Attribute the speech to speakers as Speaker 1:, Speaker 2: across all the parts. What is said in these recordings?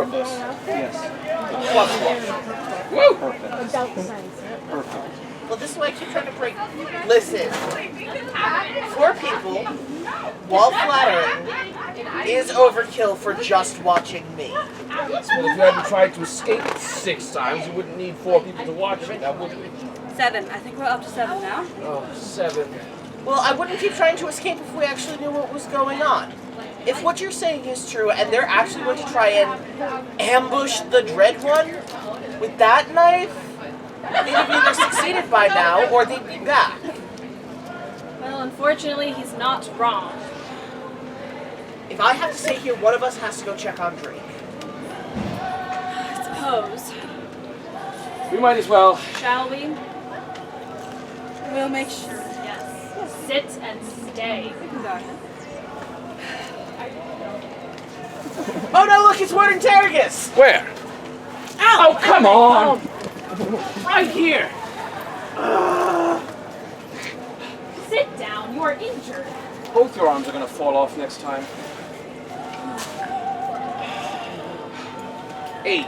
Speaker 1: of us. Yes.
Speaker 2: Woo!
Speaker 1: Perfect.
Speaker 3: Well, this is why I keep trying to break. Listen, 4 people, while flattering, is overkill for just watching me.
Speaker 2: Well, if you hadn't tried to escape 6 times, you wouldn't need 4 people to watch you, now would you?
Speaker 4: 7. I think we're up to 7 now.
Speaker 2: Oh, 7.
Speaker 3: Well, I wouldn't keep trying to escape if we actually knew what was going on. If what you're saying is true, and they're actually going to try and ambush the Dread One with that knife, they'd have either succeeded by now, or they'd be back.
Speaker 5: Well, unfortunately, he's not wrong.
Speaker 3: If I have to stay here, one of us has to go check on Drake.
Speaker 5: I suppose.
Speaker 2: We might as well.
Speaker 5: Shall we?
Speaker 4: We'll make sure.
Speaker 5: Yes. Sit and stay.
Speaker 3: Oh no, look, it's Warden Targus!
Speaker 2: Where?
Speaker 3: Ow!
Speaker 2: Oh, come on! Right here!
Speaker 5: Sit down. You are injured.
Speaker 2: Both your arms are going to fall off next time. 8.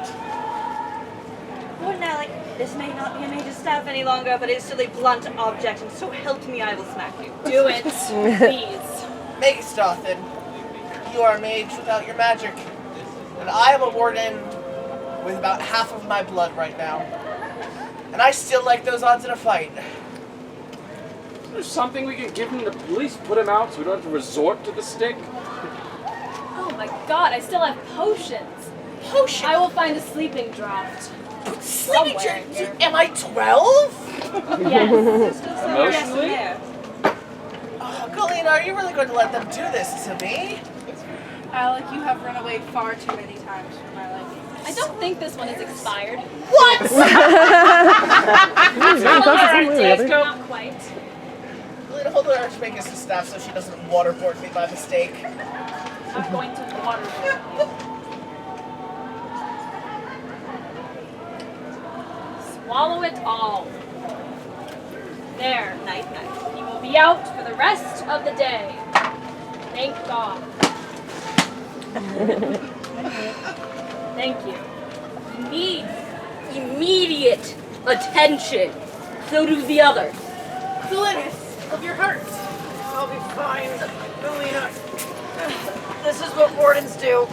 Speaker 4: Lord Alec, this may not be a mage's staff any longer, but it is still a blunt object, and so help me, I will smack you.
Speaker 5: Do it, please.
Speaker 3: Megastothin, you are a mage without your magic. And I am a warden with about half of my blood right now. And I still like those odds in a fight.
Speaker 2: Is there something we can give him to at least put him out so we don't have to resort to the stick?
Speaker 5: Oh my god, I still have potions.
Speaker 3: Potion?
Speaker 5: I will find a sleeping draught.
Speaker 3: Sleeping
Speaker 5: somewhere
Speaker 3: drink?
Speaker 5: here.
Speaker 3: Am I 12?
Speaker 5: Yes.
Speaker 2: Emotionally?
Speaker 3: Oh, Galena, are you really going to let them do this to me?
Speaker 6: Alec, you have run away far too many times from my liking.
Speaker 5: I don't think this one is expired.
Speaker 3: What?
Speaker 5: Not quite.
Speaker 3: Galena, hold her Archmagus' staff so she doesn't waterboard me by mistake.
Speaker 5: I'm going to waterboard you. Swallow it all. There.
Speaker 4: Night, night.
Speaker 5: You will be out for the rest of the day. Thank God. Thank you. You need
Speaker 4: Immediate attention. So do the others.
Speaker 6: Glynis, of your heart. I'll be fine, Galena. This is what wardens do.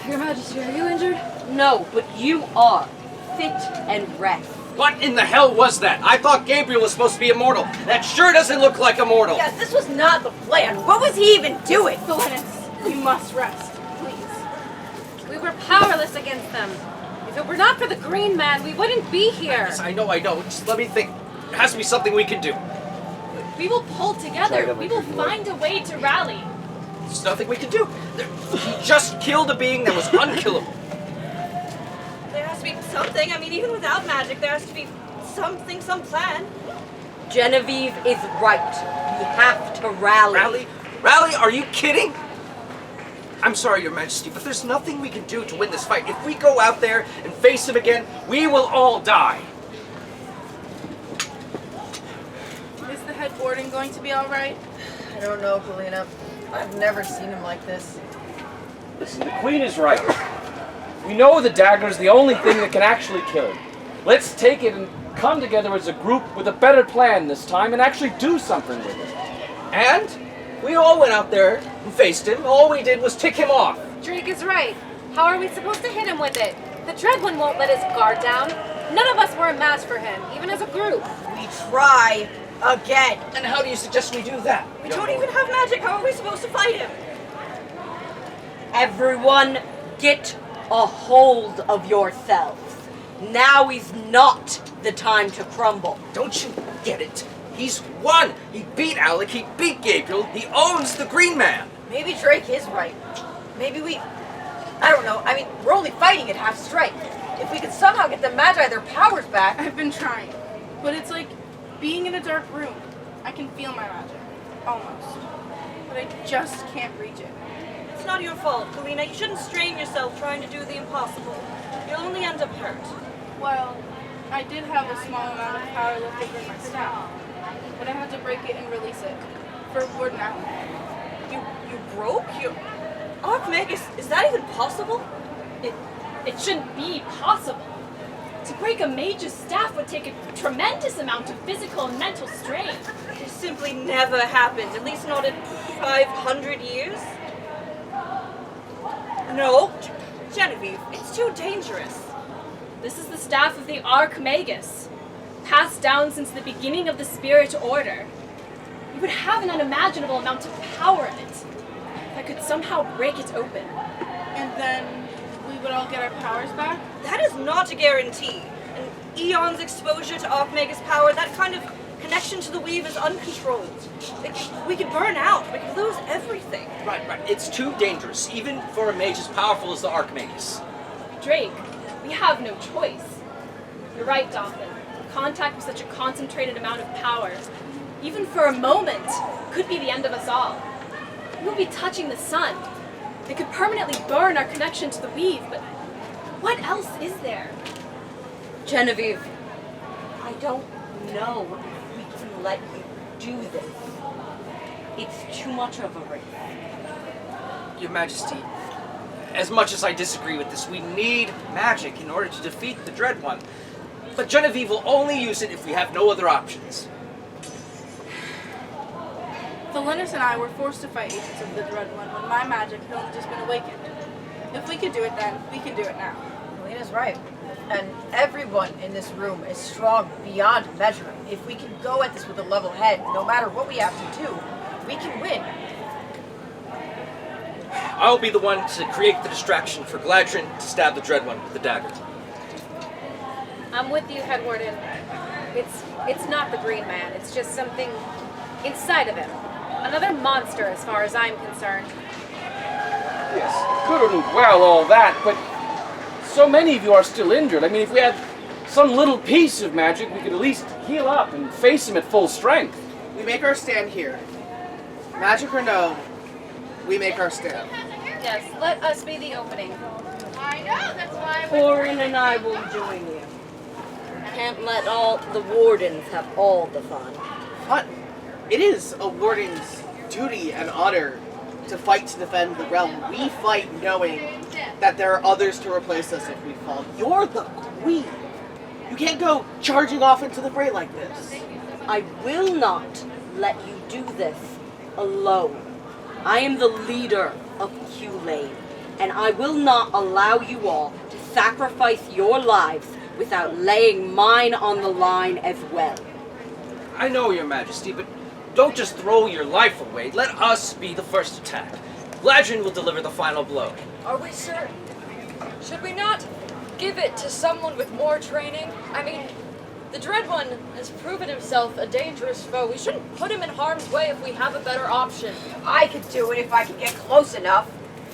Speaker 5: Your Majesty, are you injured?
Speaker 4: No, but you are fit and rest.
Speaker 7: What in the hell was that? I thought Gabriel was supposed to be immortal. That sure doesn't look like immortal.
Speaker 4: Yes, this was not the plan. What was he even doing?
Speaker 6: Glynis, you must rest, please.
Speaker 5: We were powerless against them. If it were not for the Green Man, we wouldn't be here.
Speaker 7: Yes, I know. Just let me think. There has to be something we can do.
Speaker 5: We will pull together. We will find a way to rally.
Speaker 7: There's nothing we can do. He just killed a being that was unkillable.
Speaker 4: There has to be something. I mean, even without magic, there has to be something, some plan. Genevieve is right. We have to rally.
Speaker 7: Rally? Rally? Are you kidding? I'm sorry, Your Majesty, but there's nothing we can do to win this fight. If we go out there and face him again, we will all die.
Speaker 6: Is the head warden going to be all right?
Speaker 8: I don't know, Galena. I've never seen him like this.
Speaker 2: Listen, the Queen is right. We know the dagger is the only thing that can actually kill him. Let's take it and come together as a group with a better plan this time and actually do something with it.
Speaker 7: And we all went out there and faced him. All we did was tick him off.
Speaker 5: Drake is right. How are we supposed to hit him with it? The Dread One won't let his guard down. None of us were a match for him, even as a group.
Speaker 8: We try again.
Speaker 7: And how do you suggest we do that?
Speaker 4: We don't even have magic. How are we supposed to fight him? Everyone, get a hold of yourselves. Now is not the time to crumble.
Speaker 7: Don't you get it? He's won. He beat Alec. He beat Gabriel. He owns the Green Man.
Speaker 8: Maybe Drake is right. Maybe I don't know. I mean, we're only fighting at half strength. If we could somehow get the Magi their powers back.
Speaker 6: I've been trying, but it's like being in a dark room. I can feel my magic, almost, but I just can't reach it.
Speaker 4: It's not your fault, Galena. You shouldn't strain yourself trying to do the impossible. You'll only end up hurt.
Speaker 6: Well, I did have a small amount of power left over in my staff, but I had to break it and release it for Warden Allen.
Speaker 4: You broke your Archmagus? Is that even possible?
Speaker 9: It shouldn't be possible. To break a mage's staff would take a tremendous amount of physical and mental strain.
Speaker 4: It simply never happened, at least not in 500 years. No, Genevieve, it's too dangerous.
Speaker 9: This is the staff of the Archmagus, passed down since the beginning of the Spirit Order. You would have an unimaginable amount of power in it. If I could somehow break it open.
Speaker 6: And then we would all get our powers back?
Speaker 4: That is not a guarantee. An eon's exposure to Archmagus power, that kind of connection to the weave is uncontrolled. We could burn out. We could lose everything.
Speaker 7: Right. It's too dangerous, even for a mage as powerful as the Archmagus.
Speaker 9: Drake, we have no choice. You're right, Dothan. Contact with such a concentrated amount of power, even for a moment, could be the end of us all. We will be touching the sun. It could permanently burn our connection to the weave, but what else is there?
Speaker 8: Genevieve, I don't know if we can let you do this. It's too much of a risk.
Speaker 7: Your Majesty, as much as I disagree with this, we need magic in order to defeat the Dread One. But Genevieve will only use it if we have no other options.
Speaker 6: Valinus and I were forced to fight agents of the Dread One when my magic had only just been awakened. If we could do it then, we can do it now.
Speaker 8: Lena's right. And everyone in this room is strong beyond measure. If we can go at this with a level head, no matter what we have to do, we can win.
Speaker 7: I'll be the one to create the distraction for Gladrin to stab the Dread One with the dagger.
Speaker 5: I'm with you, Head Warden. It's not the Green Man. It's just something inside of him. Another monster, as far as I'm concerned.
Speaker 2: Yes, good and well, all that, but so many of you are still injured. I mean, if we had some little piece of magic, we could at least heal up and face him at full strength.
Speaker 3: We make our stand here. Magic or no, we make our stand.
Speaker 5: Yes, let us be the opening.
Speaker 1: I know, that's why
Speaker 4: Corin and I will join you. Can't let all the wardens have all the fun.
Speaker 3: But it is a warden's duty and honor to fight to defend the realm. We fight knowing that there are others to replace us if we fall. You're the queen. You can't go charging off into the fray like this.
Speaker 4: I will not let you do this alone. I am the leader of Q-Lane, and I will not allow you all to sacrifice your lives without laying mine on the line as well.
Speaker 7: I know, Your Majesty, but don't just throw your life away. Let us be the first attack. Gladrin will deliver the final blow.
Speaker 8: Are we certain? Should we not give it to someone with more training? I mean, the Dread One has proven himself a dangerous foe. We shouldn't put him in harm's way if we have a better option. I could do it if I could get close enough.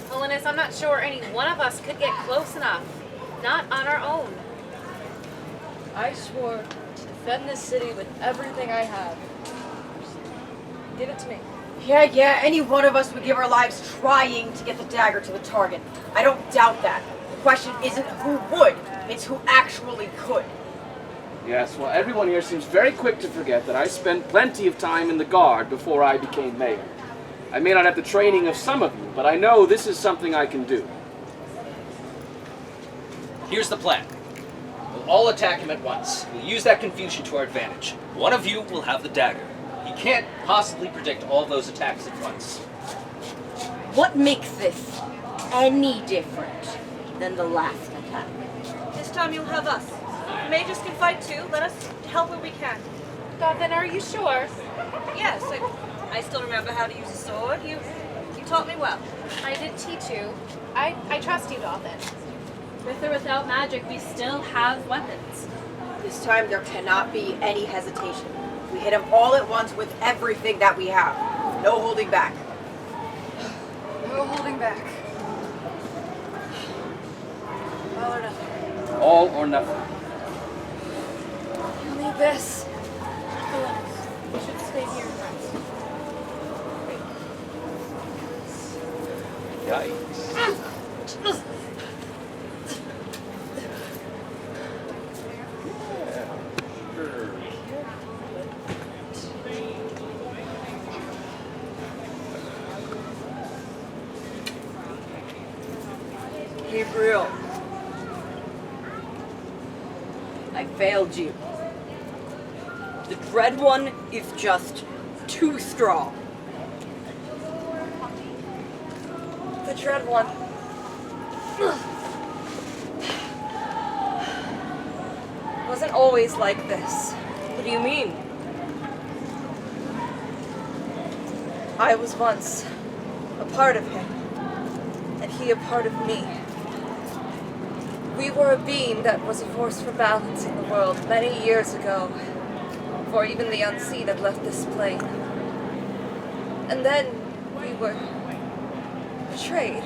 Speaker 5: Valinus, I'm not sure any one of us could get close enough. Not on our own.
Speaker 8: I swore to defend this city with everything I have. Give it to me. Yeah, any one of us would give our lives trying to get the dagger to the target. I don't doubt that. The question isn't who would, it's who actually could.
Speaker 2: Yes, well, everyone here seems very quick to forget that I spent plenty of time in the Guard before I became mayor. I may not have the training of some of you, but I know this is something I can do.
Speaker 7: Here's the plan. We'll all attack him at once. We'll use that confusion to our advantage. One of you will have the dagger. He can't possibly predict all those attacks at once.
Speaker 4: What makes this any different than the last attack? This time you'll have us. Mages can fight too. Let us help where we can.
Speaker 5: Dothan, are you sure?
Speaker 4: Yes, I still remember how to use a sword. You taught me well.
Speaker 5: I did teach you. I trust you, Dothan.
Speaker 9: With or without magic, we still have weapons.
Speaker 8: This time there cannot be any hesitation. We hit them all at once with everything that we have. No holding back. No holding back. All or nothing.
Speaker 2: All or nothing.
Speaker 8: You need this.
Speaker 9: Valinus, we should stay here and rest.
Speaker 2: Yikes.
Speaker 7: Gabriel,
Speaker 4: failed you. The Dread One is just too strong.
Speaker 8: The Dread One. Wasn't always like this.
Speaker 4: What do you mean?
Speaker 8: I was once a part of him, and he a part of me. We were a being that was a force for balance in the world many years ago, before even the unseen had left this plane. And then we were betrayed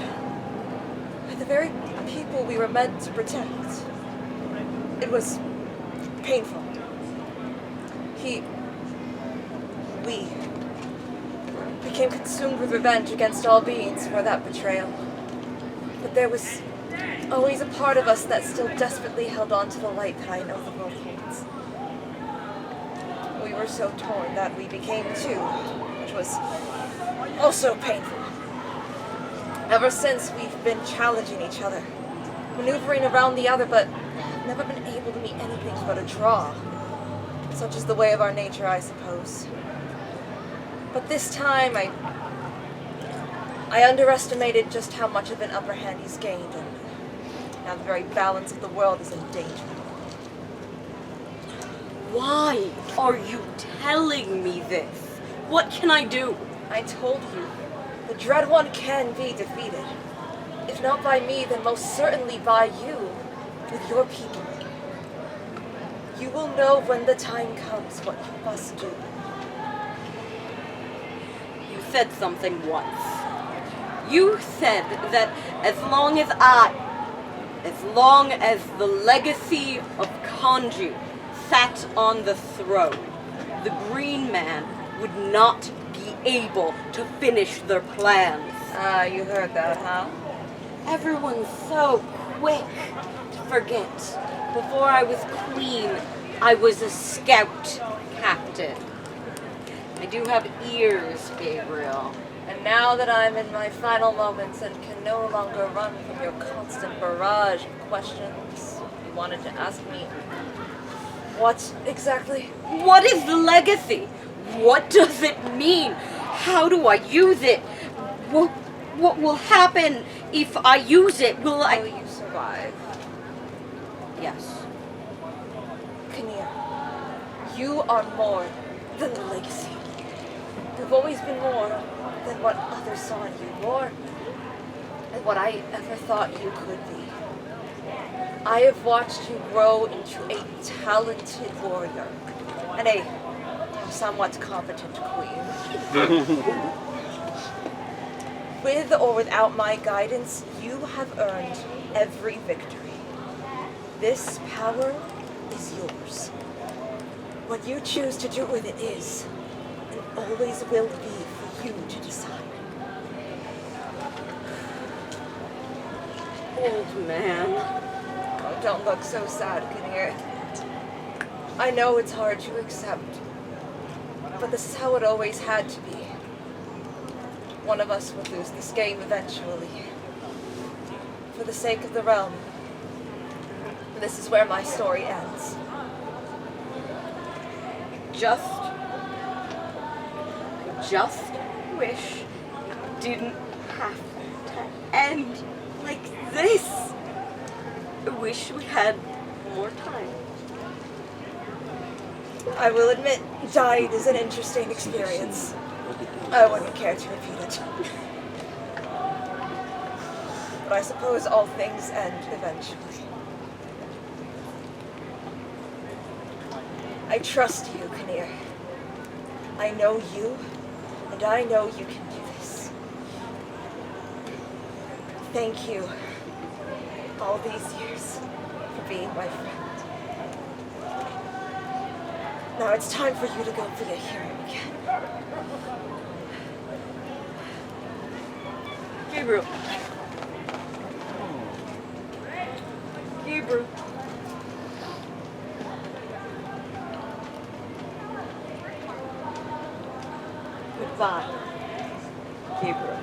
Speaker 8: by the very people we were meant to protect. It was painful. We became consumed with revenge against all beings for that betrayal. But there was always a part of us that still desperately held on to the light that I know the world holds. We were so torn that we became two, which was also painful. Ever since, we've been challenging each other, maneuvering around the other, but never been able to meet anything but a draw. Such is the way of our nature, I suppose. But this time, I underestimated just how much of an upper hand he's gained, and now the very balance of the world is in danger.
Speaker 4: Why are you telling me this? What can I do?
Speaker 8: I told you, the Dread One can be defeated. If not by me, then most certainly by you, with your people. You will know when the time comes what you must do.
Speaker 4: You said something once. You said that as long as the legacy of Kanju sat on the throne, the Green Man would not be able to finish their plans.
Speaker 8: Ah, you heard that, huh?
Speaker 4: Everyone's so quick to forget. Before I was queen, I was a scout captain. I do have ears, Gabriel.
Speaker 8: And now that I'm in my final moments and can no longer run from your constant barrage of questions, you wanted to ask me, what exactly?
Speaker 4: What is the legacy? What does it mean? How do I use it? What will happen if I use it? Will
Speaker 8: you survive?
Speaker 4: Yes.
Speaker 8: Kinnear, you are more than the legacy. You've always been more than what others saw in you, more than what I ever thought you could be. I have watched you grow into a talented warrior and a somewhat competent queen. With or without my guidance, you have earned every victory. This power is yours. What you choose to do with it is, and always will be, for you to decide.
Speaker 4: Old man.
Speaker 8: Oh, don't look so sad, Kinnear. I know it's hard to accept, but this is how it always had to be. One of us would lose this game eventually. For the sake of the realm, this is where my story ends.
Speaker 4: Just wish it didn't have to end like this. I wish we had more time.
Speaker 8: I will admit, dying is an interesting experience. I wouldn't care to repeat it. But I suppose all things end eventually. I trust you, Kinnear. I know you, and I know you can do this. Thank you, all these years, for being my friend. Now it's time for you to go for your hearing again.
Speaker 4: Gabriel. Gabriel.
Speaker 8: Goodbye,
Speaker 4: Gabriel.